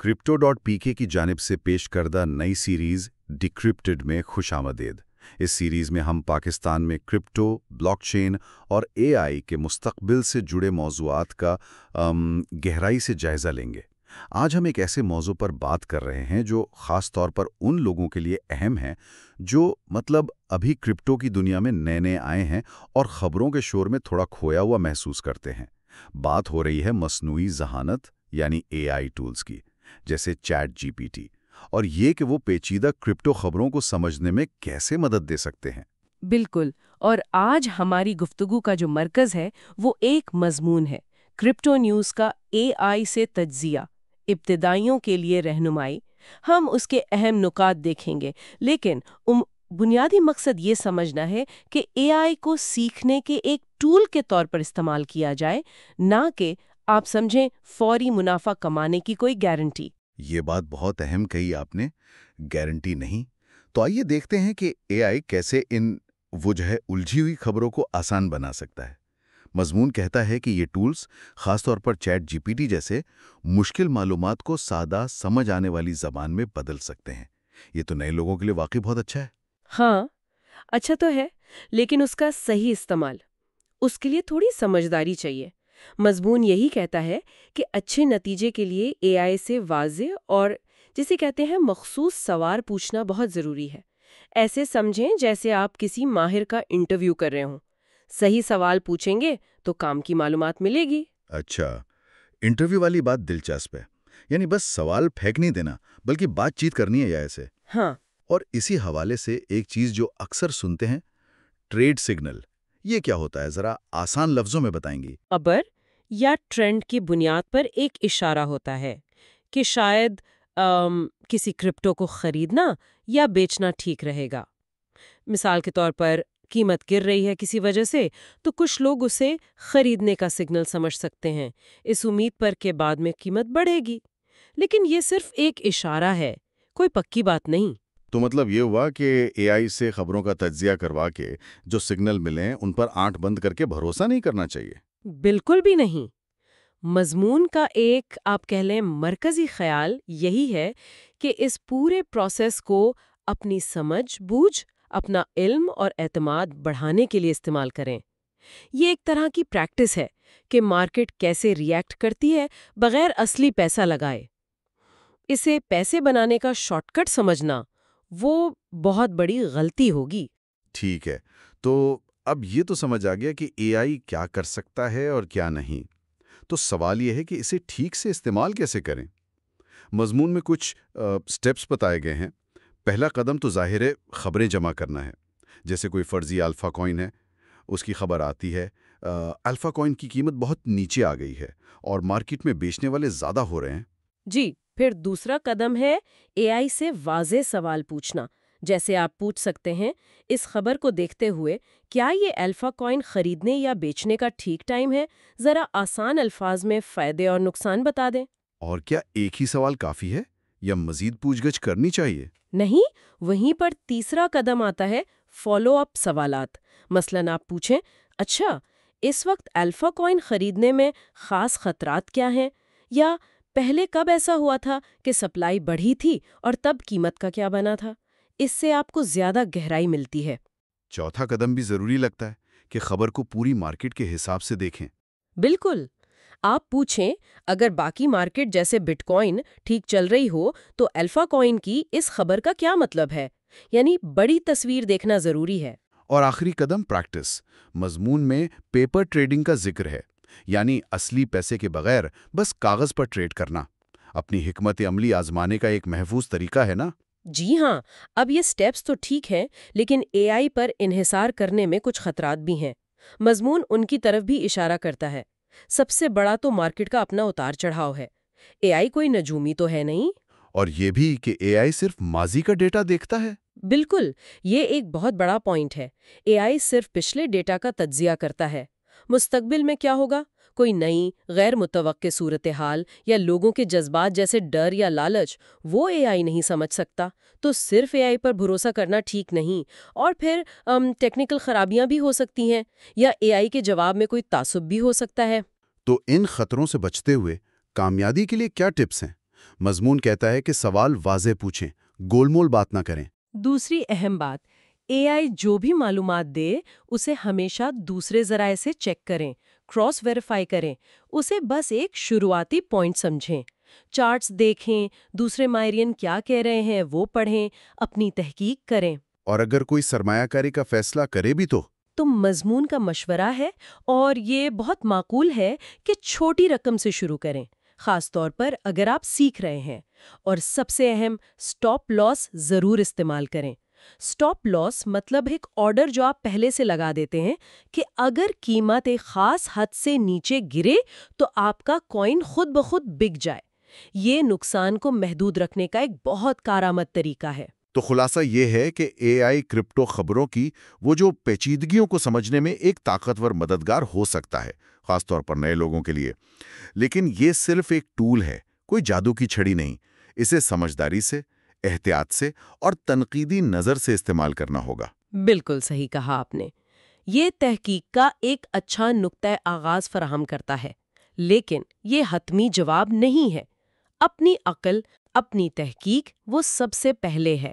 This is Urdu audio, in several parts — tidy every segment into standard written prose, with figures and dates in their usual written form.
crypto.pk کی جانب سے پیش کردہ نئی سیریز ڈیکرپٹڈ میں خوش آمدید۔ اس سیریز میں ہم پاکستان میں کرپٹو، بلاک چین اور اے آئی کے مستقبل سے جڑے موضوعات کا گہرائی سے جائزہ لیں گے۔ آج ہم ایک ایسے موضوع پر بات کر رہے ہیں جو خاص طور پر ان لوگوں کے لیے اہم ہے جو ابھی کرپٹو کی دنیا میں نئے آئے ہیں اور خبروں کے شور میں تھوڑا کھویا ہوا محسوس کرتے ہیں۔ بات ہو رہی ہے مصنوعی ذہانت یعنی اے آئی ٹولز کی، جیسے چیٹ جی پی ٹی، اور یہ کہ وہ پیچیدہ کرپٹو خبروں کو سمجھنے میں کیسے مدد دے سکتے ہیں۔ بالکل، اور آج ہماری گفتگو کا جو مرکز ہے وہ ایک مضمون ہے، کرپٹو نیوز کا اے آئی سے تجزیہ، ابتدائیوں کے لیے رہنمائی۔ ہم اس کے اہم نکات دیکھیں گے، لیکن بنیادی مقصد یہ سمجھنا ہے کہ اے آئی کو سیکھنے کے ایک ٹول کے طور پر استعمال کیا جائے، نہ کہ آپ سمجھیں فوری منافع کمانے کی کوئی گارنٹی۔ یہ بات بہت اہم کہی آپ نے، گارنٹی نہیں۔ تو آئیے دیکھتے ہیں کہ اے آئی کیسے ان الجھی ہوئی خبروں کو آسان بنا سکتا ہے۔ مضمون کہتا ہے کہ یہ ٹولز خاص طور پر چیٹ جی پی ٹی جیسے مشکل معلومات کو سادہ سمجھ آنے والی زبان میں بدل سکتے ہیں۔ یہ تو نئے لوگوں کے لیے واقعی بہت اچھا ہے۔ ہاں، اچھا تو ہے، لیکن اس کا صحیح استعمال، اس کے لیے تھوڑی سمجھداری چاہیے۔ مضمون یہی کہتا ہے کہ اچھے نتیجے کے لیے اے آئی سے واضح اور جسے کہتے ہیں مخصوص سوال پوچھنا بہت ضروری ہے۔ ایسے سمجھیں جیسے آپ کسی ماہر کا انٹرویو کر رہے ہوں۔ صحیح سوال پوچھیں گے تو کام کی معلومات ملے گی۔ اچھا، انٹرویو والی بات دلچسپ ہے، یعنی بس سوال پھینک نہیں دینا بلکہ بات چیت کرنی ہے یا ایسے۔ ہاں، اور اسی حوالے سے ایک چیز جو اکثر سنتے ہیں، ٹریڈ سگنل، یہ کیا ہوتا ہے؟ ذرا آسان لفظوں میں بتائیں گی؟ خبر یا ٹرینڈ کی بنیاد پر ایک اشارہ ہوتا ہے کہ شاید کسی کرپٹو کو خریدنا یا بیچنا ٹھیک رہے گا۔ مثال کے طور پر قیمت گر رہی ہے کسی وجہ سے تو کچھ لوگ اسے خریدنے کا سگنل سمجھ سکتے ہیں، اس امید پر کہ بعد میں قیمت بڑھے گی۔ لیکن یہ صرف ایک اشارہ ہے، کوئی پکی بات نہیں۔ تو مطلب یہ ہوا کہ اے آئی سے خبروں کا تجزیہ کروا کے جو سگنل ملیں ان پر آنکھ بند کر کے بھروسہ نہیں کرنا چاہیے؟ بالکل بھی نہیں۔ مضمون کا ایک آپ کہہ لیں مرکزی خیال یہی ہے کہ اس پورے پروسیس کو اپنی سمجھ بوجھ، اپنا علم اور اعتماد بڑھانے کے لیے استعمال کریں۔ یہ ایک طرح کی پریکٹس ہے کہ مارکیٹ کیسے ری ایکٹ کرتی ہے بغیر اصلی پیسہ لگائے۔ اسے پیسے بنانے کا شارٹ کٹ سمجھنا وہ بہت بڑی غلطی ہوگی۔ ٹھیک ہے، تو اب یہ تو سمجھ آ گیا کہ اے آئی کیا کر سکتا ہے اور کیا نہیں۔ تو سوال یہ ہے کہ اسے ٹھیک سے استعمال کیسے کریں؟ مضمون میں کچھ سٹیپس بتائے گئے ہیں۔ پہلا قدم تو ظاہر ہے خبریں جمع کرنا ہے۔ جیسے کوئی فرضی الفا کوئن ہے، اس کی خبر آتی ہے الفا کوئن کی قیمت بہت نیچے آ گئی ہے اور مارکیٹ میں بیچنے والے زیادہ ہو رہے ہیں۔ جی، پھر دوسرا قدم ہے اے آئی سے واضح سوال پوچھنا۔ جیسے آپ پوچھ سکتے ہیں، اس خبر کو دیکھتے ہوئے کیا یہ الفا کوئن خریدنے یا بیچنے کا ٹھیک ٹائم ہے؟ ذرا آسان الفاظ میں فائدے اور نقصان بتا دیں۔ اور کیا ایک ہی سوال کافی ہے یا مزید پوچھ گچھ کرنی چاہیے؟ نہیں، وہیں پر تیسرا قدم آتا ہے فالو اپ سوالات۔ مثلاً آپ پوچھیں، اچھا اس وقت الفا کوئن خریدنے میں خاص خطرات کیا ہیں؟ یا پہلے کب ایسا ہوا تھا کہ سپلائی بڑھی تھی اور تب قیمت کا کیا بنا تھا؟ اس سے آپ کو زیادہ گہرائی ملتی ہے۔ چوتھا قدم بھی ضروری لگتا ہے کہ خبر کو پوری مارکیٹ کے حساب سے دیکھیں۔ بالکل، آپ پوچھیں اگر باقی مارکیٹ جیسے بٹ کوائن ٹھیک چل رہی ہو تو الفا کوئن کی اس خبر کا کیا مطلب ہے؟ یعنی بڑی تصویر دیکھنا ضروری ہے۔ اور آخری قدم پریکٹس۔ مضمون میں پیپر ٹریڈنگ کا ذکر ہے، یعنی اصلی پیسے کے بغیر بس کاغذ پر ٹریڈ کرنا۔ اپنی حکمت عملی آزمانے کا ایک محفوظ طریقہ ہے نا؟ جی ہاں، اب یہ سٹیپس تو ٹھیک ہیں، لیکن اے آئی پر انحصار کرنے میں کچھ خطرات بھی ہیں۔ مضمون ان کی طرف بھی اشارہ کرتا ہے۔ سب سے بڑا تو مارکیٹ کا اپنا اتار چڑھاؤ ہے۔ اے آئی کوئی نجومی تو ہے نہیں۔ اور یہ بھی کہ اے آئی صرف ماضی کا ڈیٹا دیکھتا ہے۔ بالکل، یہ ایک بہت بڑا پوائنٹ ہے۔ اے آئی صرف پچھلے ڈیٹا کا تجزیہ کرتا ہے۔ مستقبل میں کیا ہوگا؟ کوئی نئی غیر متوقع صورتحال یا لوگوں کے جذبات جیسے ڈر یا لالچ، وہ اے آئی نہیں سمجھ سکتا۔ تو صرف اے آئی پر بھروسہ کرنا ٹھیک نہیں۔ اور پھر ٹیکنیکل خرابیاں بھی ہو سکتی ہیں یا اے آئی کے جواب میں کوئی تعصب بھی ہو سکتا ہے۔ تو ان خطروں سے بچتے ہوئے کامیابی کے لیے کیا ٹپس ہیں؟ مضمون کہتا ہے کہ سوال واضح پوچھیں، گول مول بات نہ کریں۔ دوسری اہم بات، اے آئی جو بھی معلومات دے اسے ہمیشہ دوسرے ذرائع سے چیک کریں، کراس ویریفائی کریں، اسے بس ایک شروعاتی پوائنٹ سمجھیں۔ چارٹس دیکھیں، دوسرے ماہرین کیا کہہ رہے ہیں وہ پڑھیں، اپنی تحقیق کریں۔ اور اگر کوئی سرمایہ کاری کا فیصلہ کرے بھی تو مضمون کا مشورہ ہے اور یہ بہت معقول ہے کہ چھوٹی رقم سے شروع کریں، خاص طور پر اگر آپ سیکھ رہے ہیں۔ اور سب سے اہم، سٹاپ لاس ضرور استعمال کریں۔ سٹاپ لاس مطلب ایک آرڈر جو آپ پہلے سے لگا دیتے ہیں کہ اگر قیمت ایک خاص حد سے نیچے گرے تو آپ کا کوئن خود بخود بک جائے۔ یہ نقصان کو محدود رکھنے کا ایک بہت کارآمد طریقہ ہے۔ تو خلاصہ یہ ہے کہ اے آئی کرپٹو خبروں کی وہ جو پیچیدگیوں کو سمجھنے میں ایک طاقتور مددگار ہو سکتا ہے، خاص طور پر نئے لوگوں کے لیے، لیکن یہ صرف ایک ٹول ہے، کوئی جادو کی چھڑی نہیں۔ اسے سمجھداری سے، احتیاط سے اور تنقیدی نظر سے استعمال کرنا ہوگا۔ بالکل صحیح کہا آپ نے۔ یہ تحقیق کا ایک اچھا نقطۂ آغاز فراہم کرتا ہے، لیکن یہ حتمی جواب نہیں ہے۔ اپنی عقل، اپنی تحقیق وہ سب سے پہلے ہے۔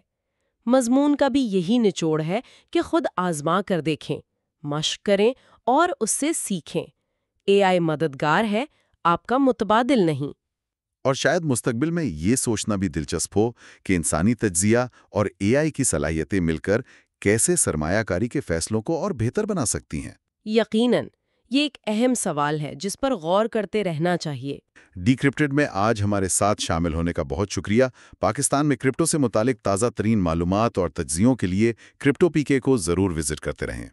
مضمون کا بھی یہی نچوڑ ہے کہ خود آزما کر دیکھیں، مشق کریں اور اس سے سیکھیں۔ اے آئی مددگار ہے، آپ کا متبادل نہیں۔ اور شاید مستقبل میں یہ سوچنا بھی دلچسپ ہو کہ انسانی تجزیہ اور اے آئی کی صلاحیتیں مل کر کیسے سرمایہ کاری کے فیصلوں کو اور بہتر بنا سکتی ہیں۔ یقیناً یہ ایک اہم سوال ہے جس پر غور کرتے رہنا چاہیے۔ ڈیکرپٹڈ میں آج ہمارے ساتھ شامل ہونے کا بہت شکریہ۔ پاکستان میں کرپٹو سے متعلق تازہ ترین معلومات اور تجزیوں کے لیے کرپٹو پی کے کو ضرور وزٹ کرتے رہیں۔